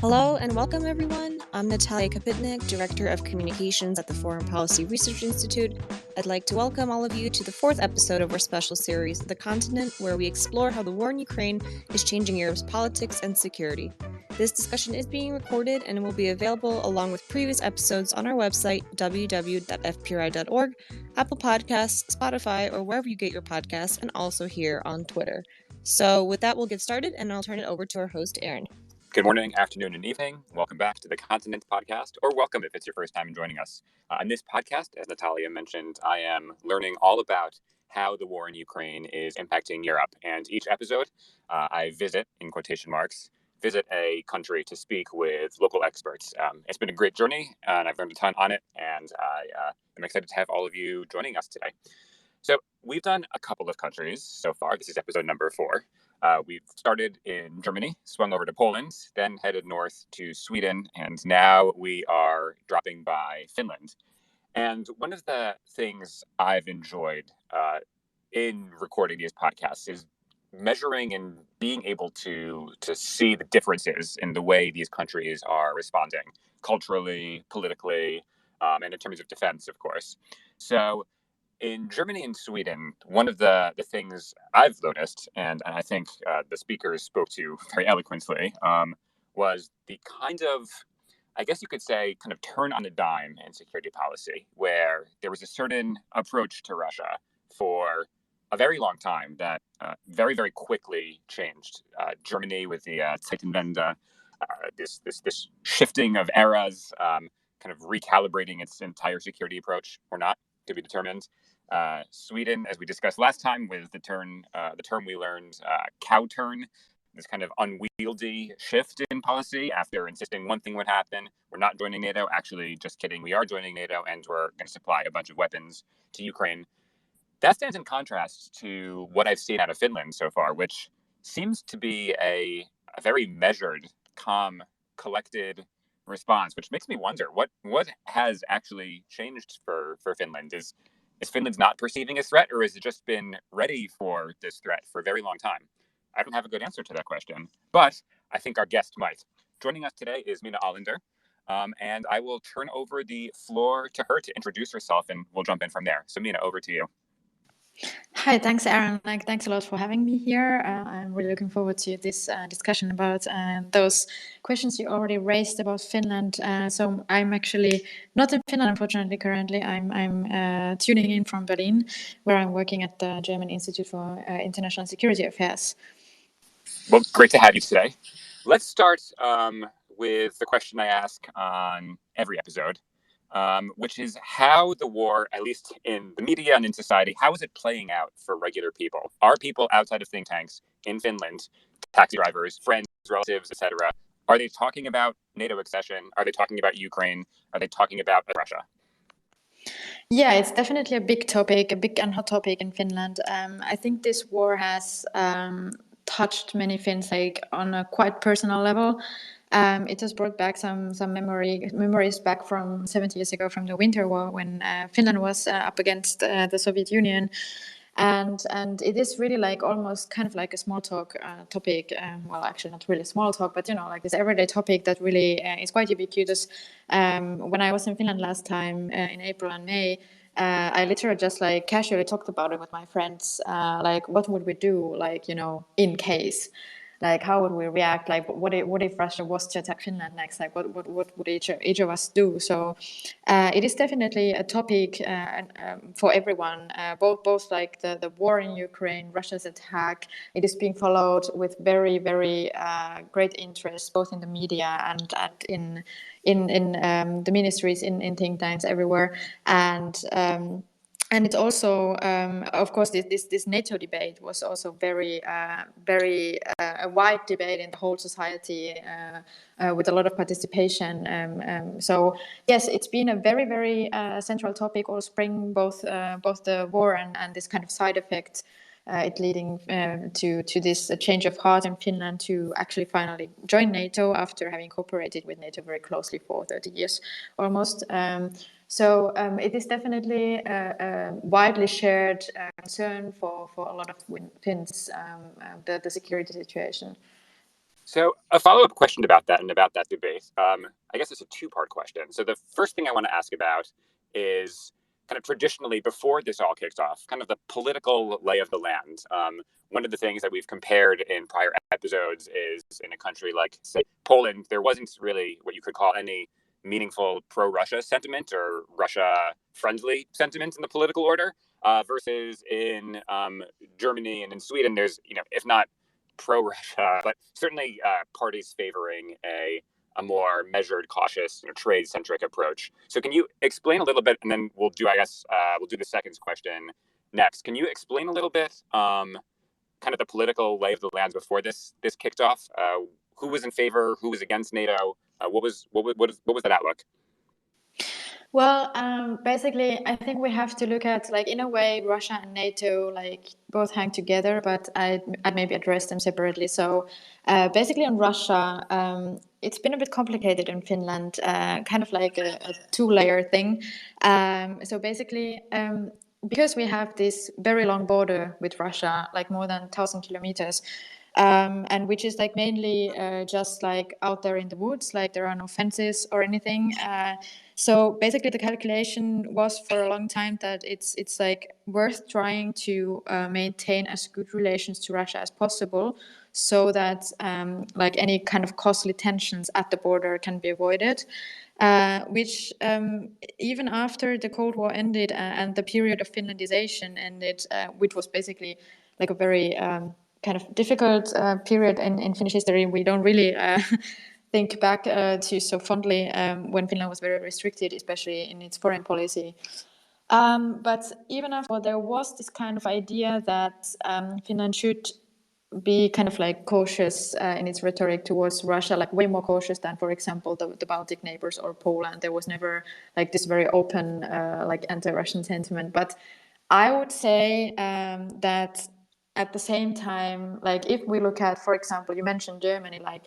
Hello and welcome, everyone. I'm Natalia Kapitnik, Director of Communications at the Foreign Policy Research Institute. I'd like to welcome all of you to the fourth episode of our special series, The Continent, where we explore how the war in Ukraine is changing Europe's politics and security. This discussion is being recorded and will be available along with previous episodes on our website, www.fpri.org, Apple Podcasts, Spotify, or wherever you get your podcasts, and also here on Twitter. So with that, we'll get started, and I'll turn it over to our host, Aaron. Good morning, afternoon, and evening. Welcome back to the Continent podcast, or welcome if it's your first time joining us. On this podcast, as Natalia mentioned, I am learning all about how the war in Ukraine is impacting Europe. And each episode, I visit, in quotation marks, visit a country to speak with local experts. It's been a great journey, and I've learned a ton on it, and I am excited to have all of you joining us today. So we've done a couple of countries so far. This is episode number 4. We've started in Germany, swung over to Poland, then headed north to Sweden, and now we are dropping by Finland. And one of the things I've enjoyed in recording these podcasts is measuring and being able to see the differences in the way these countries are responding culturally, politically, and in terms of defense, of course. So in Germany and Sweden, one of the things I've noticed, and I think the speakers spoke to very eloquently, was the kind of, I guess you could say, kind of turn on a dime in security policy, where there was a certain approach to Russia for a very long time that very, very quickly changed. Germany with the Zeitenwende, this shifting of eras, kind of recalibrating its entire security approach, or not, to be determined. Sweden, as we discussed last time, with the term we learned, cow turn, this kind of unwieldy shift in policy after insisting one thing would happen. We're not joining NATO. Actually, just kidding. We are joining NATO, and we're going to supply a bunch of weapons to Ukraine. That stands in contrast to what I've seen out of Finland so far, which seems to be a very measured, calm, collected response, which makes me wonder what has actually changed for Finland. Is Finland not perceiving a threat, or has it just been ready for this threat for a very long time? I don't have a good answer to that question, but I think our guest might. Joining us today is Minna Alander, and I will turn over the floor to her to introduce herself, and we'll jump in from there. So Minna, over to you. Hi, thanks, Aaron. Thanks a lot for having me here. I'm really looking forward to this discussion about those questions you already raised about Finland. So I'm actually not in Finland, unfortunately, currently. I'm tuning in from Berlin, where I'm working at the German Institute for International Security Affairs. Well, great to have you today. Let's start with the question I ask on every episode. Which is how the war, at least in the media and in society, how is it playing out for regular people? Are people outside of think tanks in Finland, taxi drivers, friends, relatives, etc., are they talking about NATO accession? Are they talking about Ukraine? Are they talking about Russia? Yeah, it's definitely a big topic, a big and hot topic in Finland. I think this war has touched many Finns on a quite personal level. It has brought back some memories back from 70 years ago from the Winter War when Finland was up against the Soviet Union. And it is really almost kind of like a small talk topic. Well, actually not really small talk, but like this everyday topic that really is quite ubiquitous. When I was in Finland last time in April and May, I literally just casually talked about it with my friends. What would we do, in case? How would we react? What if Russia was to attack Finland next? What would each of us do? So it is definitely a topic for everyone, both the war in Ukraine, Russia's attack. It is being followed with very, very great interest, both in the media and in the ministries, in think tanks everywhere. And it's also, of course, this NATO debate was also very a wide debate in the whole society with a lot of participation. So yes, it's been a very, very central topic all spring, both the war and this kind of side effect. It leading to this change of heart in Finland to actually finally join NATO after having cooperated with NATO very closely for 30 years almost. So it is definitely a widely shared concern for a lot of Finns, the security situation. So a follow-up question about that and about that debate, I guess it's a two-part question. So the first thing I want to ask about is kind of traditionally before this all kicks off, kind of the political lay of the land. One of the things that we've compared in prior episodes is in a country like, say, Poland, there wasn't really what you could call any meaningful pro-Russia sentiment or Russia-friendly sentiment in the political order, versus in Germany and in Sweden, there's, if not pro-Russia, but certainly parties favoring a more measured, cautious, trade-centric approach. So, can you explain a little bit, and then we'll do, I guess, we'll do the second question next. Can you explain a little bit, kind of the political lay of the land before this kicked off? Who was in favor? Who was against NATO? What was that outlook? Well, basically, I think we have to look at, like, in a way, Russia and NATO, like, both hang together, but I'd maybe address them separately. So, basically, on Russia, it's been a bit complicated in Finland, kind of like a two-layer thing. So basically, because we have this very long border with Russia, like more than 1,000 kilometers, and which is like mainly just like out there in the woods, like there are no fences or anything. So basically, the calculation was for a long time that it's like worth trying to maintain as good relations to Russia as possible, so that like any kind of costly tensions at the border can be avoided. Which even after the Cold War ended and the period of Finlandization ended, which was basically like a very kind of difficult period in Finnish history, we don't really think back to so fondly when Finland was very restricted, especially in its foreign policy. But even after, there was this kind of idea that Finland should be kind of like cautious in its rhetoric towards Russia, like way more cautious than, for example, the Baltic neighbors or Poland. There was never like this very open like anti-Russian sentiment. But I would say that at the same time, like if we look at, for example, you mentioned Germany, like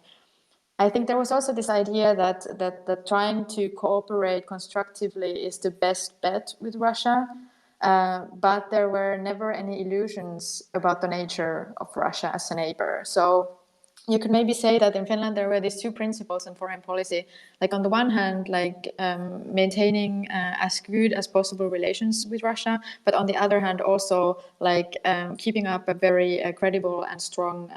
I think there was also this idea that trying to cooperate constructively is the best bet with Russia, but there were never any illusions about the nature of Russia as a neighbor. So you could maybe say that in Finland there were these two principles in foreign policy. Like on the one hand, like maintaining as good as possible relations with Russia, but on the other hand, also like keeping up a very credible and strong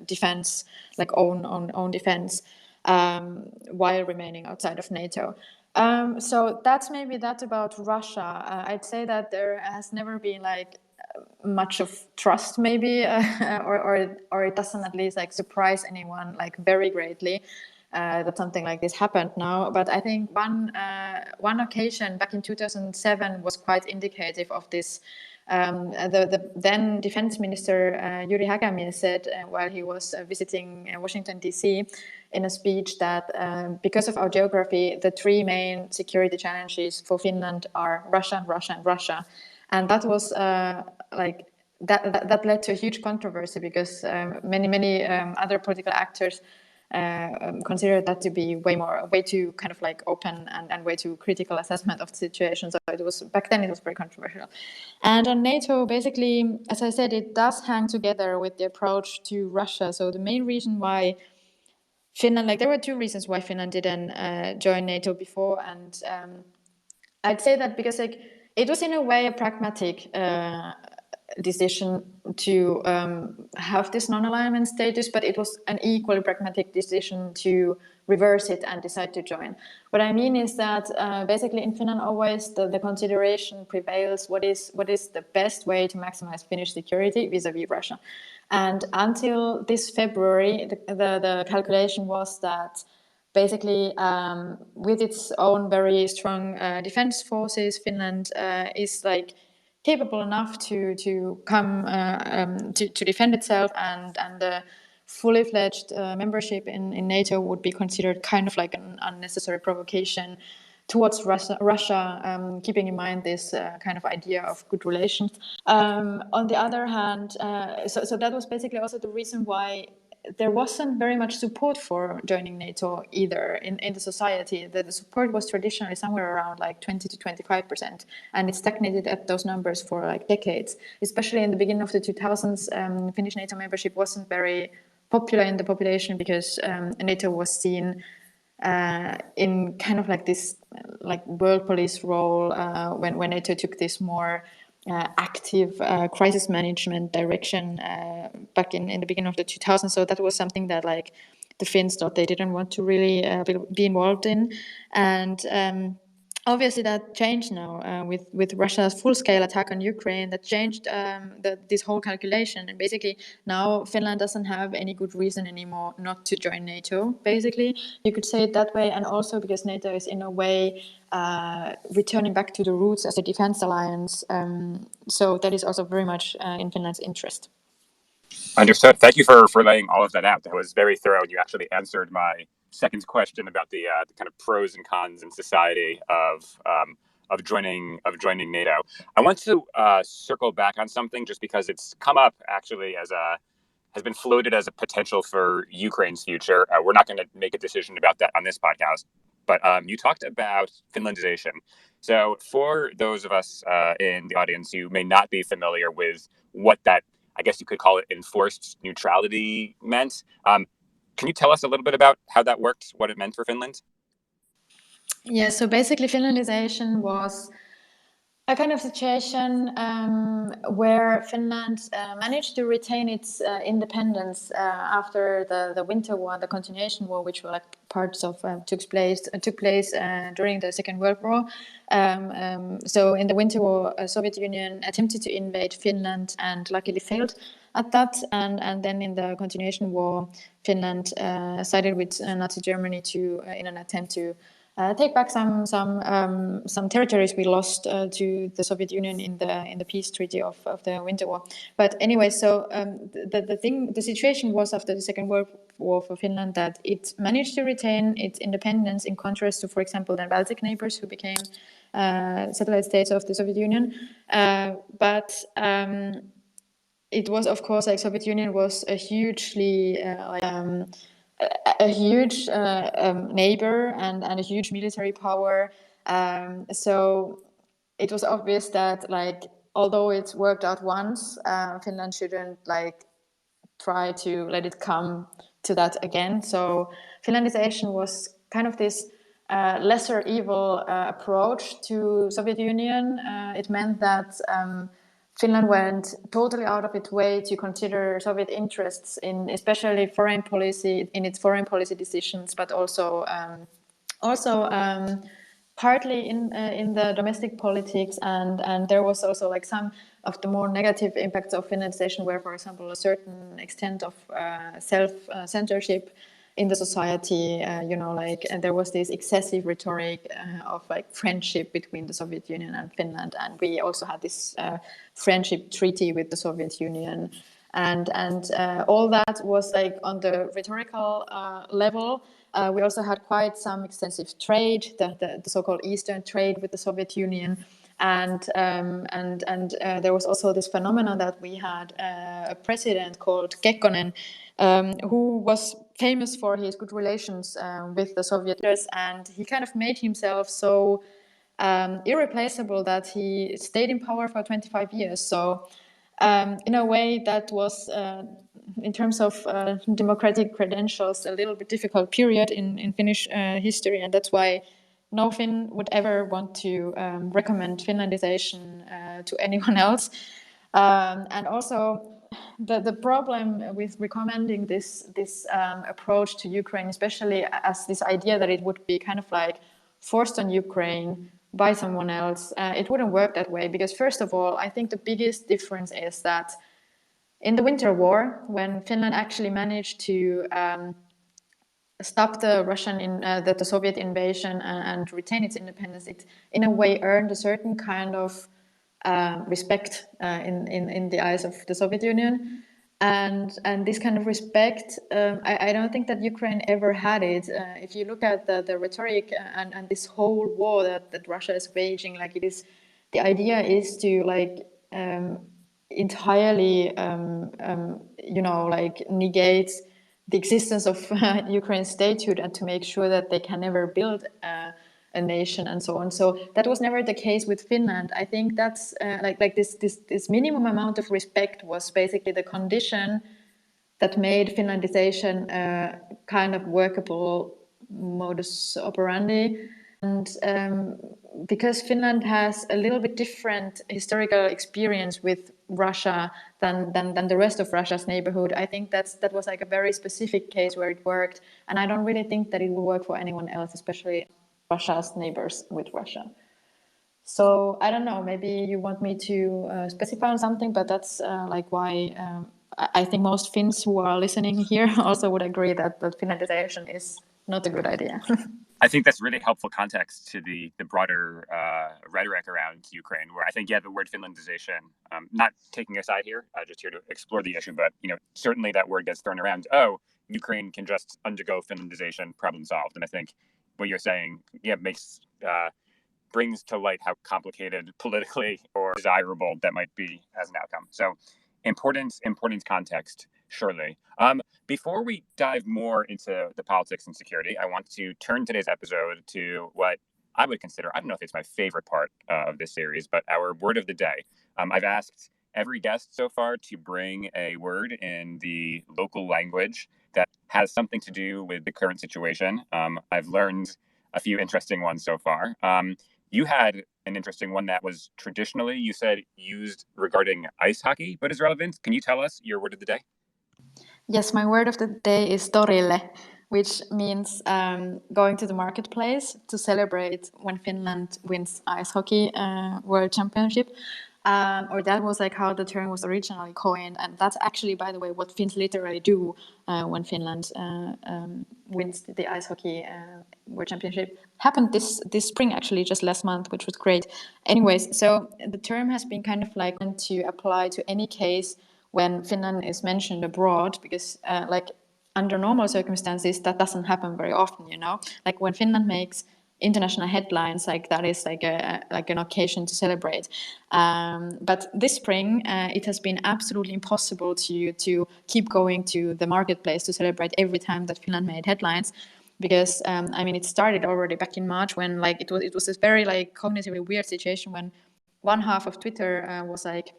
defense, like own defense, while remaining outside of NATO. So that's maybe that about Russia. I'd say that there has never been like much of trust, maybe, or it doesn't at least like surprise anyone like very greatly that something like this happened now. But I think one occasion back in 2007 was quite indicative of this. The then defense minister Yuri Häkämies said while he was visiting Washington DC in a speech that because of our geography, the three main security challenges for Finland are Russia, Russia, and Russia. And that was like that led to a huge controversy because many other political actors considered that to be way too kind of like open and way too critical assessment of the situation. So it was back then it was very controversial. And on NATO, basically, as I said, it does hang together with the approach to Russia. So the main reason why Finland, like there were two reasons why Finland didn't join NATO before, and I'd say that because like it was in a way a pragmatic decision to have this non-alignment status, but it was an equally pragmatic decision to reverse it and decide to join. What I mean is that basically in Finland always the consideration prevails what is the best way to maximize Finnish security vis-a-vis Russia. And until this February, the calculation was that basically, with its own very strong defense forces, Finland is like capable enough to come to defend itself, and fully fledged membership in NATO would be considered kind of like an unnecessary provocation towards Russia, keeping in mind this kind of idea of good relations. On the other hand, so that was basically also the reason why there wasn't very much support for joining NATO either in the society. The support was traditionally somewhere around like 20 to 25%, and it stagnated at those numbers for like decades. Especially in the beginning of the 2000s, Finnish NATO membership wasn't very popular in the population because NATO was seen in kind of like this like world police role when NATO took this more active crisis management direction back in the beginning of the 2000s. So that was something that like the Finns thought they didn't want to really be involved in. And obviously that changed now with Russia's full-scale attack on Ukraine. That changed this whole calculation, and basically now Finland doesn't have any good reason anymore not to join NATO. Basically, you could say it that way, and also because NATO is in a way returning back to the roots as a defense alliance. So that is also very much in Finland's interest. Understood. Thank you for laying all of that out. That was very thorough, and you actually answered my second question about the kind of pros and cons in society of joining NATO. I want to circle back on something just because it's come up actually has been floated as a potential for Ukraine's future. We're not going to make a decision about that on this podcast, but you talked about Finlandization. So for those of us in the audience who may not be familiar with what that, I guess you could call it, enforced neutrality meant, can you tell us a little bit about how that worked, what it meant for Finland? Yeah, so basically Finlandization was a kind of situation where Finland managed to retain its independence after the Winter War, the Continuation War, which were like parts of took place during the Second World War. So in the Winter War, Soviet Union attempted to invade Finland and luckily failed at that. And then in the Continuation War, Finland sided with Nazi Germany in an attempt to take back some territories we lost to the Soviet Union in the peace treaty of the Winter War. But anyway, so the situation was after the Second World War for Finland that it managed to retain its independence in contrast to, for example, the Baltic neighbors who became satellite states of the Soviet Union. But it was, of course, like Soviet Union was a hugely a huge neighbor and a huge military power. So it was obvious that, like, although it's worked out once, Finland shouldn't like try to let it come to that again. So Finlandization was kind of this lesser evil approach to Soviet Union. It meant that Finland went totally out of its way to consider Soviet interests in especially foreign policy, in its foreign policy decisions, but also partly in the domestic politics, and there was also like some of the more negative impacts of Finlandization, where, for example, a certain extent of self-censorship in the society, and there was this excessive rhetoric of like friendship between the Soviet Union and Finland, and we also had this friendship treaty with the Soviet Union, and all that was like on the rhetorical level. We also had quite some extensive trade, the so-called Eastern trade with the Soviet Union, and there was also this phenomenon that we had a president called Kekkonen, who was famous for his good relations with the Soviet leaders, and he kind of made himself so irreplaceable that he stayed in power for 25 years. So in a way that was, in terms of democratic credentials, a little bit difficult period in Finnish history, and that's why no Finn would ever want to recommend Finlandization to anyone else. And also, the problem with recommending this approach to Ukraine, especially as this idea that it would be kind of like forced on Ukraine by someone else, it wouldn't work that way. Because first of all, I think the biggest difference is that in the Winter War, when Finland actually managed to stop the the Soviet invasion and retain its independence, it in a way earned a certain kind of respect in the eyes of the Soviet Union, and this kind of respect, I don't think that Ukraine ever had it. If you look at the rhetoric and this whole war that Russia is waging, like the idea is to like entirely like negate the existence of Ukraine's statehood and to make sure that they can never build a nation and so on. So that was never the case with Finland. I think that's like this minimum amount of respect was basically the condition that made Finlandization a kind of workable modus operandi. And because Finland has a little bit different historical experience with Russia than the rest of Russia's neighborhood, I think that was like a very specific case where it worked. And I don't really think that it will work for anyone else, especially Russia's neighbors with Russia. So I don't know, maybe you want me to specify on something, but that's like why I think most Finns who are listening here also would agree that Finlandization is not a good idea. I think that's really helpful context to the broader rhetoric around Ukraine, where I think, the word Finlandization, not taking a side here, just here to explore the issue, but, certainly that word gets thrown around. Oh, Ukraine can just undergo Finlandization, problem solved. And I think what you're saying, brings to light how complicated politically or desirable that might be as an outcome. So important context, surely. Before we dive more into the politics and security, I want to turn today's episode to what I would consider, I don't know if it's my favorite part of this series, but our word of the day. I've asked every guest so far to bring a word in the local language that has something to do with the current situation. I've learned a few interesting ones so far. You had an interesting one that was traditionally, you said, used regarding ice hockey, but is relevant. Can you tell us your word of the day? Yes, my word of the day is torille, which means going to the marketplace to celebrate when Finland wins ice hockey world championship. Or that was like how the term was originally coined, and that's actually, by the way, what Finns literally do when Finland wins the ice hockey world championship. Happened this spring, actually, just last month, which was great. Anyways, so the term has been kind of like meant to apply to any case when Finland is mentioned abroad, because like under normal circumstances that doesn't happen very often, like when Finland makes international headlines, like that is like an occasion to celebrate. But this spring, it has been absolutely impossible to keep going to the marketplace to celebrate every time that Finland made headlines, because it started already back in March when like it was this very like cognitively weird situation when one half of Twitter was like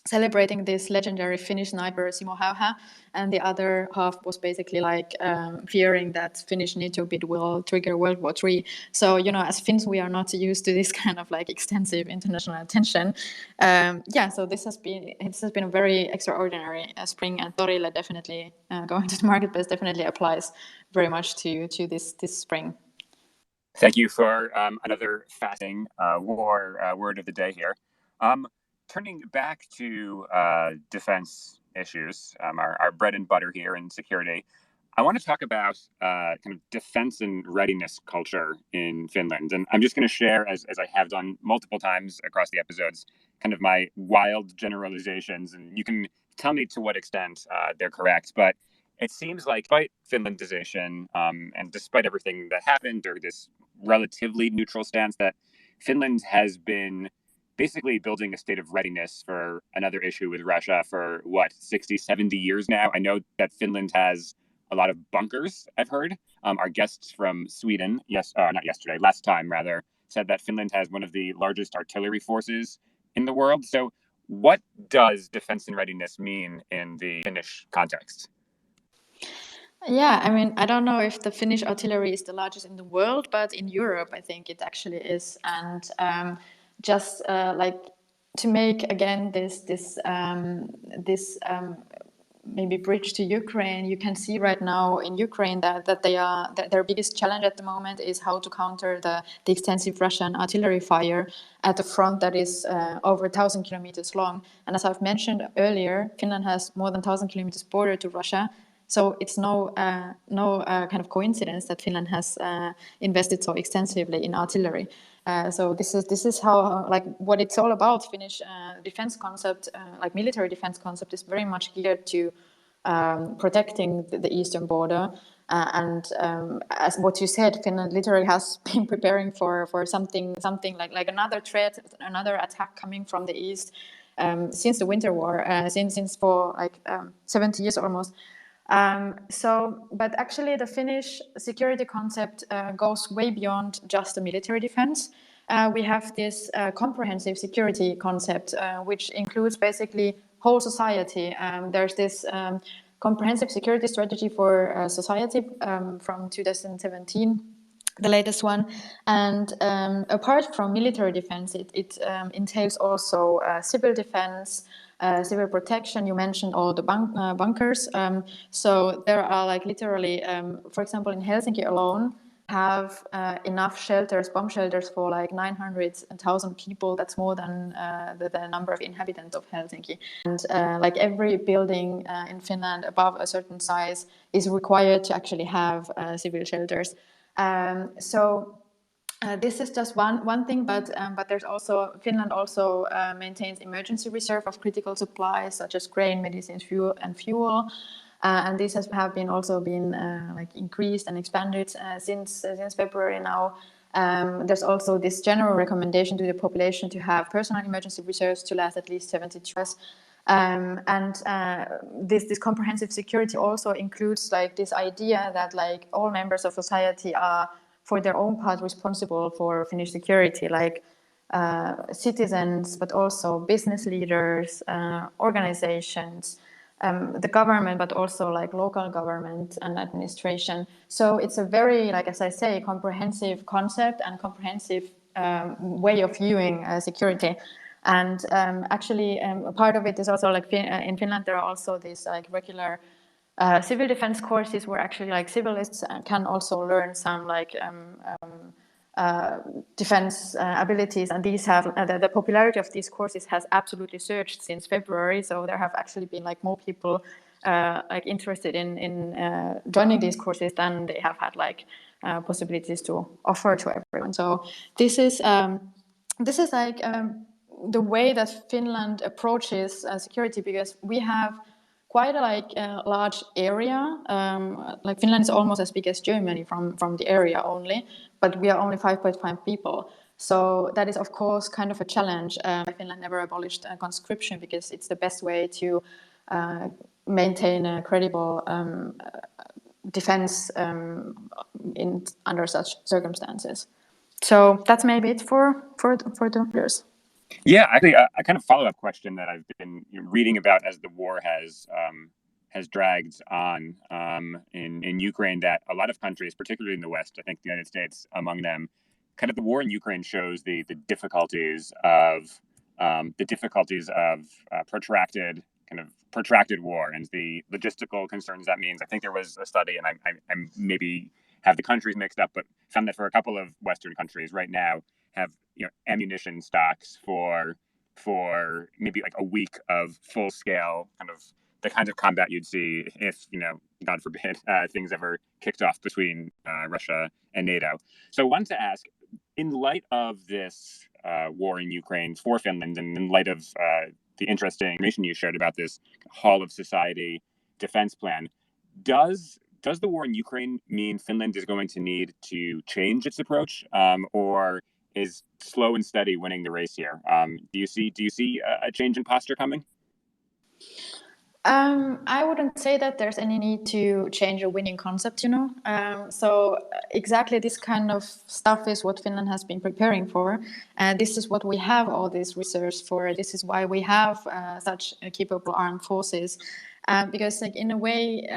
celebrating this legendary Finnish sniper Simo Häyhä, and the other half was basically like fearing that Finnish NATO bid will trigger World War III. So, as Finns, we are not used to this kind of like extensive international attention. So this has been a very extraordinary spring, and torille definitely, going to the marketplace definitely applies very much to this spring. Thank you for another fascinating word of the day here. Turning back to defense issues, our bread and butter here in security, I want to talk about kind of defense and readiness culture in Finland. And I'm just going to share, as I have done multiple times across the episodes, kind of my wild generalizations. And you can tell me to what extent they're correct. But it seems like, despite Finlandization and despite everything that happened, or this relatively neutral stance, that Finland has been basically building a state of readiness for another issue with Russia for 60, 70 years now. I know that Finland has a lot of bunkers, I've heard. Our guests from Sweden, last time rather, said that Finland has one of the largest artillery forces in the world. So what does defense and readiness mean in the Finnish context? Yeah, I don't know if the Finnish artillery is the largest in the world, but in Europe, I think it actually is. And just like to make again this maybe bridge to Ukraine, you can see right now in Ukraine that their biggest challenge at the moment is how to counter the extensive Russian artillery fire at a front that is over 1,000 kilometers long. And as I've mentioned earlier, Finland has more than 1,000 kilometers border to Russia. So it's no kind of coincidence that Finland has invested so extensively in artillery. So this is how like what it's all about. Finnish defense concept, like military defense concept, is very much geared to protecting the eastern border. And as what you said, Finland literally has been preparing for something like another threat, another attack coming from the east since the Winter War, since for like 70 years almost. But actually the Finnish security concept goes way beyond just the military defense. We have this comprehensive security concept, which includes basically whole society. There's this comprehensive security strategy for society from 2017, the latest one. And apart from military defense, it entails also civil defense, civil protection. You mentioned all the bunkers. So there are like literally, for example, in Helsinki alone, have enough shelters, bomb shelters for like 900,000 people. That's more than the number of inhabitants of Helsinki. And like every building in Finland above a certain size is required to actually have civil shelters. This is just one thing, but there's also Finland also maintains emergency reserve of critical supplies such as grain, medicines, fuel. And these have been also been like increased and expanded since February now. There's also this general recommendation to the population to have personal emergency reserves to last at least 72 hours. This comprehensive security also includes like this idea that like all members of society are for their own part responsible for Finnish security, like citizens, but also business leaders, organizations, the government, but also like local government and administration. So it's a very, like as I say, comprehensive concept and comprehensive way of viewing security. And actually, part of it is also like in Finland, there are also these like regular civil defense courses where actually like civilists can also learn some like defense abilities, and these have the popularity of these courses has absolutely surged since February. So there have actually been like more people like interested in joining these courses than they have had like possibilities to offer to everyone. So this is like the way that Finland approaches security, because we have quite a large area. Like Finland is almost as big as Germany from the area only, but we are only 5.5 people. So that is, of course, kind of a challenge. Finland never abolished conscription because it's the best way to maintain a credible defense under such circumstances. So that's maybe it for the years. Yeah, actually, a kind of follow-up question that I've been reading about as the war has dragged on in Ukraine, that a lot of countries, particularly in the West, I think the United States among them, kind of the war in Ukraine shows the difficulties of protracted war and the logistical concerns that means. I think there was a study, and I maybe have the countries mixed up, but found that for a couple of Western countries right now have ammunition stocks for maybe like a week of full scale the kinds of combat you'd see if God forbid things ever kicked off between Russia and NATO. So I wanted to ask, in light of this war in Ukraine for Finland, and in light of the interesting information you shared about this Hall of Society defense plan, does the war in Ukraine mean Finland is going to need to change its approach, or is slow and steady winning the race here? Do you see a change in posture coming? I wouldn't say that there's any need to change a winning concept, So exactly this kind of stuff is what Finland has been preparing for. And this is what we have all these reserves for. This is why we have such capable armed forces. Because like in a way,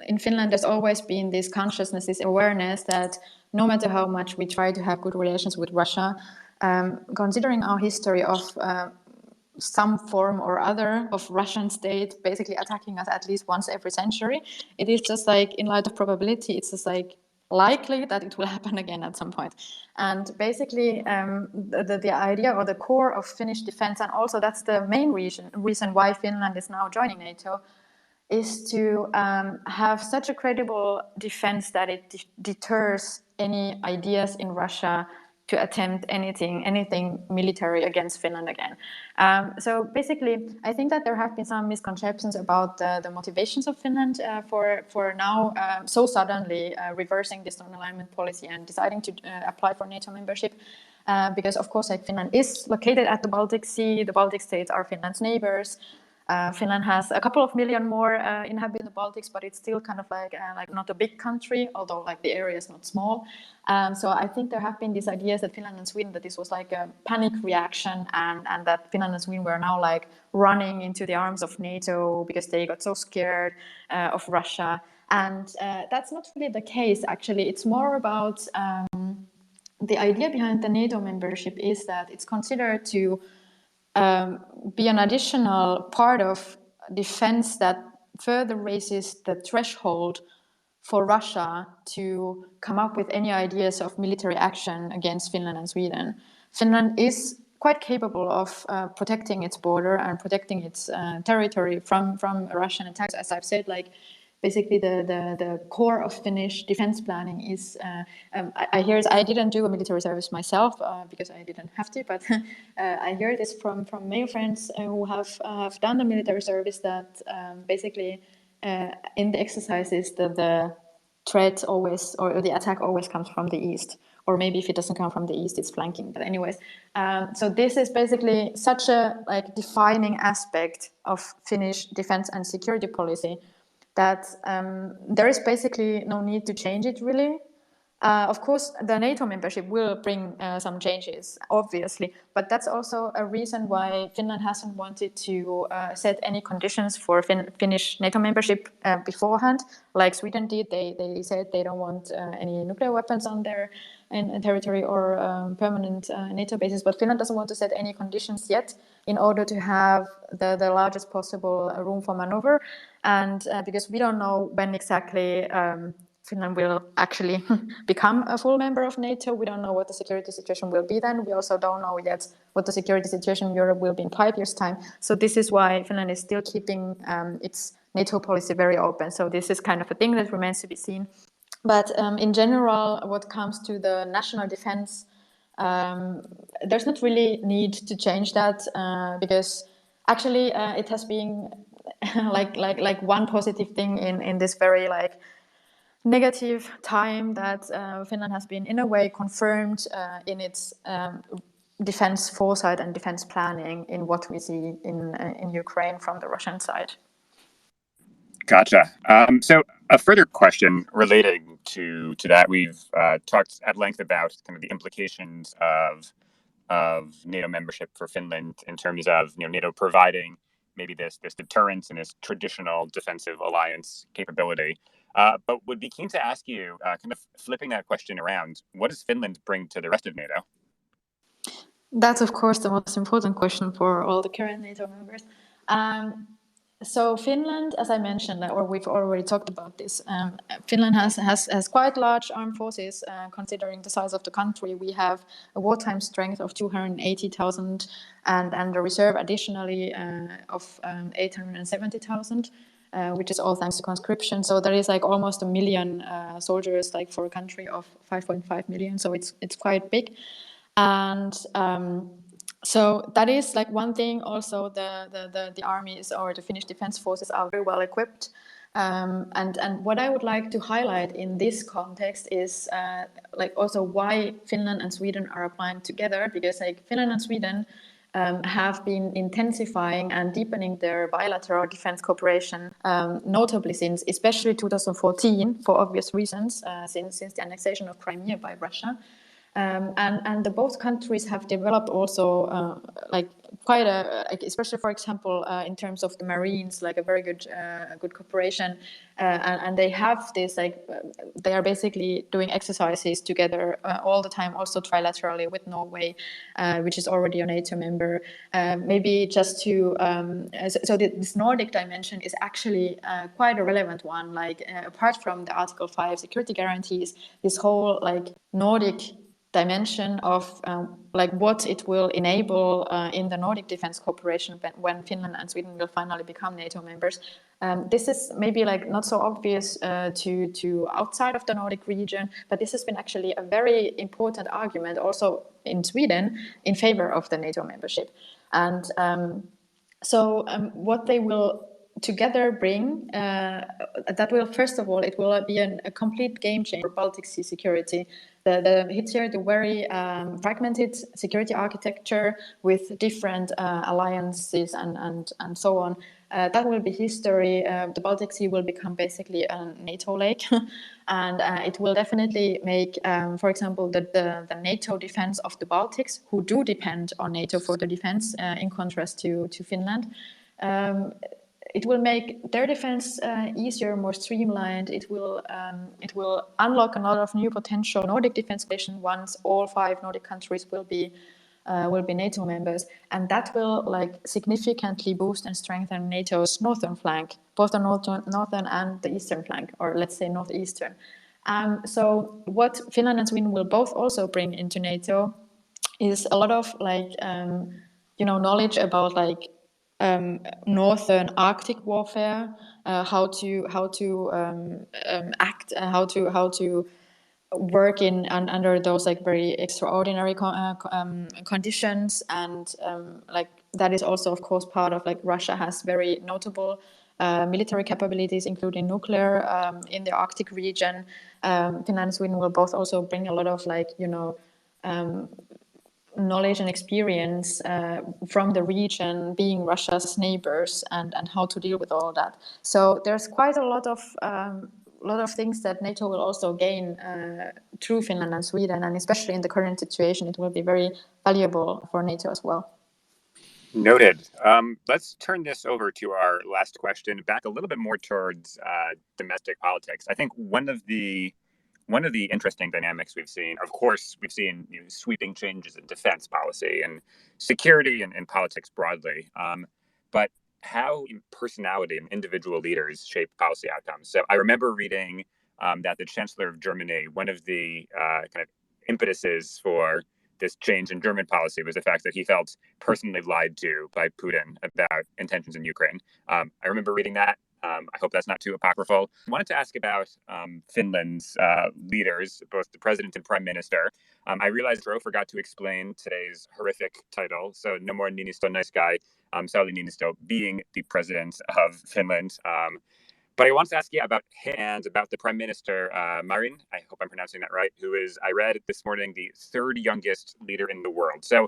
in Finland, there's always been this consciousness, this awareness that no matter how much we try to have good relations with Russia, considering our history of some form or other of Russian state basically attacking us at least once every century, it is just like, in light of probability, it's just like likely that it will happen again at some point. And basically the idea or the core of Finnish defense, and also that's the main reason why Finland is now joining NATO, is to have such a credible defense that it deters any ideas in Russia to attempt anything military against Finland again. So basically, I think that there have been some misconceptions about the motivations of Finland for now so suddenly reversing this non-alignment policy and deciding to apply for NATO membership. Because of course, like Finland is located at the Baltic Sea, the Baltic states are Finland's neighbors. Finland has a couple of million more inhabitants in the Baltics, but it's still kind of like not a big country, although like the area is not small. So I think there have been these ideas that Finland and Sweden, that this was like a panic reaction, and that Finland and Sweden were now like running into the arms of NATO because they got so scared of Russia. And that's not really the case, actually. It's more about the idea behind the NATO membership is that it's considered to be an additional part of defense that further raises the threshold for Russia to come up with any ideas of military action against Finland and Sweden. Finland is quite capable of protecting its border and protecting its territory from Russian attacks. As I've said, like basically the core of Finnish defense planning is, I hear, I didn't do a military service myself because I didn't have to, but I hear this from many friends who have done the military service, that basically in the exercises the threat always, or the attack always comes from the east, or maybe if it doesn't come from the east, it's flanking. But anyways, so this is basically such a like defining aspect of Finnish defense and security policy that there is basically no need to change it, really. Of course, the NATO membership will bring some changes, obviously, but that's also a reason why Finland hasn't wanted to set any conditions for Finnish NATO membership beforehand, like Sweden did. They said they don't want any nuclear weapons on their territory or permanent NATO bases, but Finland doesn't want to set any conditions yet in order to have the largest possible room for maneuver. And because we don't know when exactly Finland will actually become a full member of NATO. We don't know what the security situation will be then. We also don't know yet what the security situation in Europe will be in 5 years' time. So this is why Finland is still keeping its NATO policy very open. So this is kind of a thing that remains to be seen. But in general, what comes to the national defense, there's not really need to change that because actually it has been like one positive thing in this very like negative time that Finland has been in a way confirmed in its defense foresight and defense planning in what we see in Ukraine from the Russian side. Gotcha. So a further question relating to that, we've talked at length about kind of the implications of NATO membership for Finland in terms of NATO providing maybe this deterrence and this traditional defensive alliance capability. But would be keen to ask you, kind of flipping that question around, what does Finland bring to the rest of NATO? That's, of course, the most important question for all the current NATO members. So Finland, as I mentioned, or we've already talked about this, Finland has quite large armed forces considering the size of the country. We have a wartime strength of 280,000 and a reserve additionally of 870,000. Which is all thanks to conscription. So there is like almost 1 million soldiers, like for a country of 5.5 million. So it's quite big, and so that is like one thing. Also, the armies or the Finnish defense forces are very well equipped. And what I would like to highlight in this context is like also why Finland and Sweden are applying together, because like Finland and Sweden have been intensifying and deepening their bilateral defense cooperation, notably since especially 2014, for obvious reasons, since the annexation of Crimea by Russia. And the both countries have developed also like quite a, like especially for example in terms of the Marines, like a very good cooperation, and they have this like they are basically doing exercises together all the time, also trilaterally with Norway, which is already a NATO member. Maybe just to so this Nordic dimension is actually quite a relevant one. Like apart from the Article 5 security guarantees, this whole like Nordic dimension of like what it will enable in the Nordic defense cooperation when Finland and Sweden will finally become NATO members. This is maybe like not so obvious to outside of the Nordic region, but this has been actually a very important argument also in Sweden in favor of the NATO membership. And so what they will together bring, that will, first of all, it will be a complete game changer for Baltic Sea security. It's here the very fragmented security architecture with different alliances and so on that will be history. The Baltic Sea will become basically a NATO lake, and it will definitely make, for example, the NATO defense of the Baltics, who do depend on NATO for the defense, in contrast to Finland. It will make their defense easier, more streamlined. It will unlock a lot of new potential Nordic defense cooperation once all 5 Nordic countries will be NATO members, and that will significantly boost and strengthen NATO's northern flank, both the northern and the eastern flank, or let's say northeastern. So what Finland and Sweden will both also bring into NATO is a lot of knowledge about northern Arctic warfare, how to act, how to work under those very extraordinary conditions, and that is also of course part of Russia has very notable military capabilities, including nuclear, in the Arctic region. Finland and Sweden will both also bring a lot of knowledge and experience from the region, being Russia's neighbors, and how to deal with all that. So there's quite a lot of things that NATO will also gain through Finland and Sweden, and especially in the current situation, it will be very valuable for NATO as well. Noted. Let's turn this over to our last question, back a little bit more towards domestic politics. I think one of the interesting dynamics we've seen, of course, we've seen sweeping changes in defense policy and security and politics broadly, but how personality and individual leaders shape policy outcomes. So I remember reading that the Chancellor of Germany, one of the kind of impetuses for this change in German policy was the fact that he felt personally lied to by Putin about intentions in Ukraine. I remember reading that. I hope that's not too apocryphal. I wanted to ask about Finland's leaders, both the president and prime minister. I realized Ro forgot to explain today's horrific title. So no more Niinistö, nice guy, Sauli Niinistö being the president of Finland. But I want to ask you about him and about the Prime Minister, Marin, I hope I'm pronouncing that right, who is, I read this morning, the 3rd youngest leader in the world. So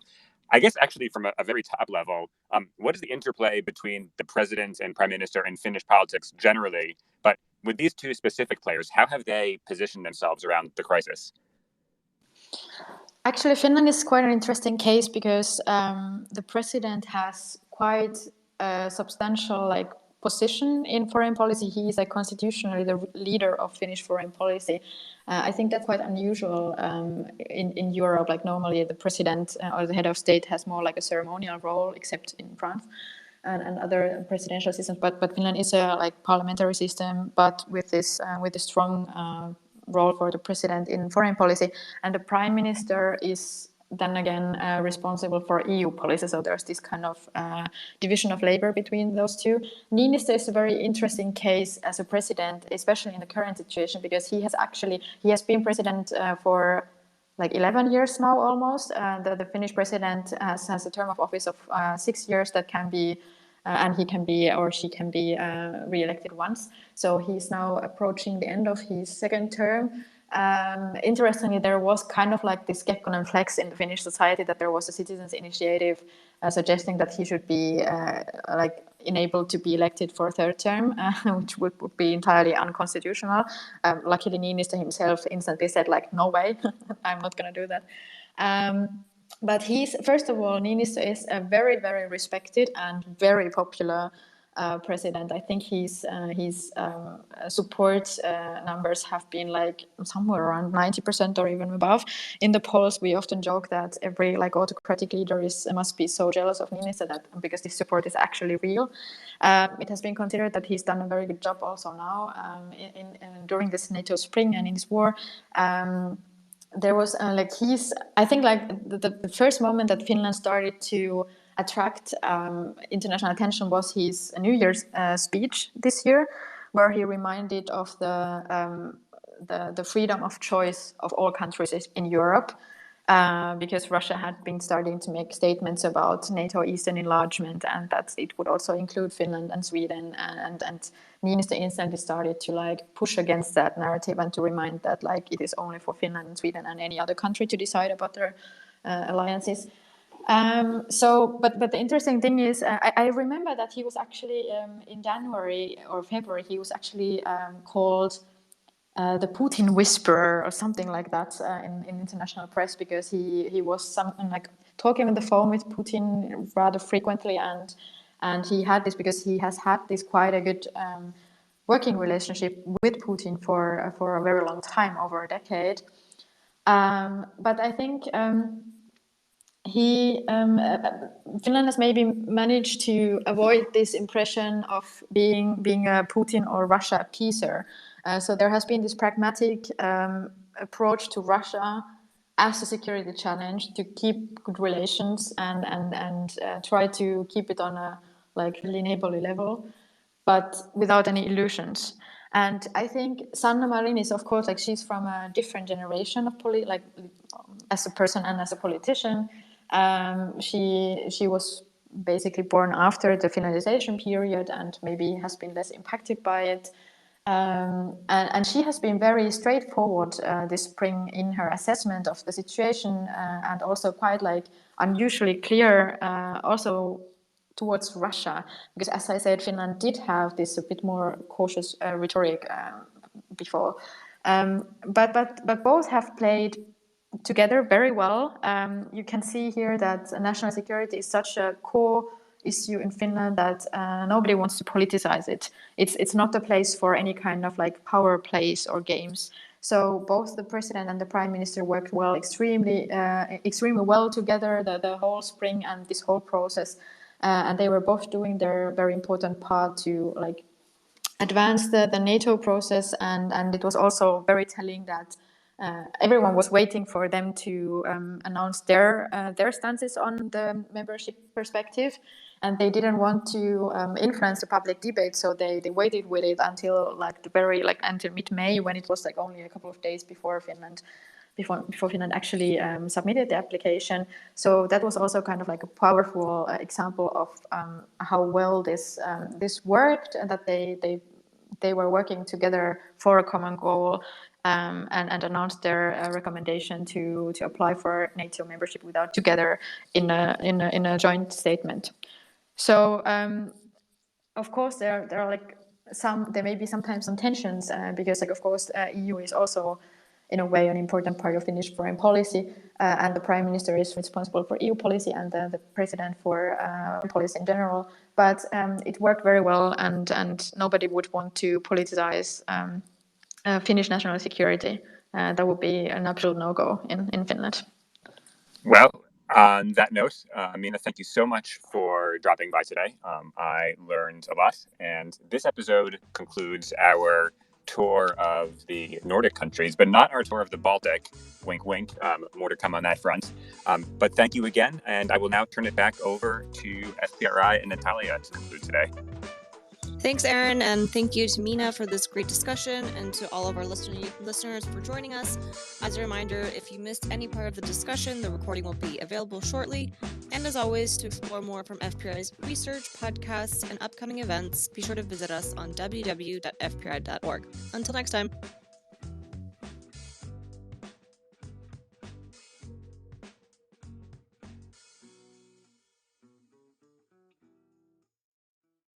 I guess actually from a very top level, what is the interplay between the president and prime minister in Finnish politics generally? But with these two specific players, how have they positioned themselves around the crisis? Actually, Finland is quite an interesting case because the president has quite a substantial position in foreign policy. He is constitutionally the leader of Finnish foreign policy. I think that's quite unusual in Europe. Normally the president or the head of state has more a ceremonial role, except in France and other presidential systems. But Finland is a parliamentary system, but with a strong role for the president in foreign policy, and the prime minister is then again responsible for EU policy. So there's this kind of division of labor between those two. Niinistö is a very interesting case as a president, especially in the current situation, because he has been president for 11 years now almost. The Finnish president has a term of office of 6 years that can be and he can be or she can be re-elected once. So he's now approaching the end of his 2nd term. Interestingly, there was kind of this Kekkonen flex in the Finnish society, that there was a citizens' initiative suggesting that he should be enabled to be elected for a 3rd term, which would be entirely unconstitutional. Luckily, Niinistö himself instantly said no way, I'm not going to do that. But first of all, Niinistö is a very, very respected and very popular president. I think his support numbers have been somewhere around 90% or even above. In the polls, we often joke that every autocratic leader must be so jealous of Niinistö because this support is actually real. It has been considered that he's done a very good job also now during this NATO spring and in this war. There was I think the first moment that Finland started to attract international attention was his New Year's speech this year, where he reminded of the freedom of choice of all countries in Europe, because Russia had been starting to make statements about NATO Eastern enlargement, and that it would also include Finland and Sweden, and Niinistö instantly started to push against that narrative and to remind that it is only for Finland and Sweden and any other country to decide about their alliances. But the interesting thing is, I remember that he was actually in January or February, he was actually called the Putin whisperer or something like that in international press, because he was something like talking on the phone with Putin rather frequently, and he had this because he has had this quite a good working relationship with Putin for a very long time, over a decade. But I think Finland has maybe managed to avoid this impression of being a Putin or Russia appeaser. So there has been this pragmatic approach to Russia as a security challenge, to keep good relations and try to keep it on a really neighborly level, but without any illusions. And I think Sanna Marin is, of course, she's from a different generation of as a person and as a politician. She was basically born after the finalization period and maybe has been less impacted by it. And she has been very straightforward this spring in her assessment of the situation, and also quite unusually clear also towards Russia, because as I said, Finland did have this a bit more cautious rhetoric before. But both have played together very well. You can see here that national security is such a core issue in Finland that nobody wants to politicize it. It's not a place for any kind of power plays or games. So both the president and the prime minister worked extremely well together the whole spring and this whole process, and they were both doing their very important part to advance the NATO process, and it was also very telling that everyone was waiting for them to announce their stances on the membership perspective, and they didn't want to influence the public debate, so they waited with it until until mid-May, when it was only a couple of days before Finland actually submitted the application. So that was also kind of a powerful example of how well this worked, and that they were working together for a common goal, and announced their recommendation to apply for NATO membership together in a joint statement. So of course there are there may be sometimes some tensions, because of course EU is also in a way an important part of Finnish foreign policy, and the prime minister is responsible for EU policy, and the president for policy in general. But it worked very well, and nobody would want to politicize Finnish national security. That would be an absolute no-go in Finland. Well, on that note, Minna, thank you so much for dropping by today. I learned a lot, and this episode concludes our tour of the Nordic countries, but not our tour of the Baltic. Wink, wink. More to come on that front. But thank you again, and I will now turn it back over to FPRI and Natalia to conclude today. Thanks, Aaron, and thank you to Minna for this great discussion, and to all of our listeners for joining us. As a reminder, if you missed any part of the discussion, the recording will be available shortly. And as always, to explore more from FPRI's research, podcasts, and upcoming events, be sure to visit us on www.fpri.org. Until next time.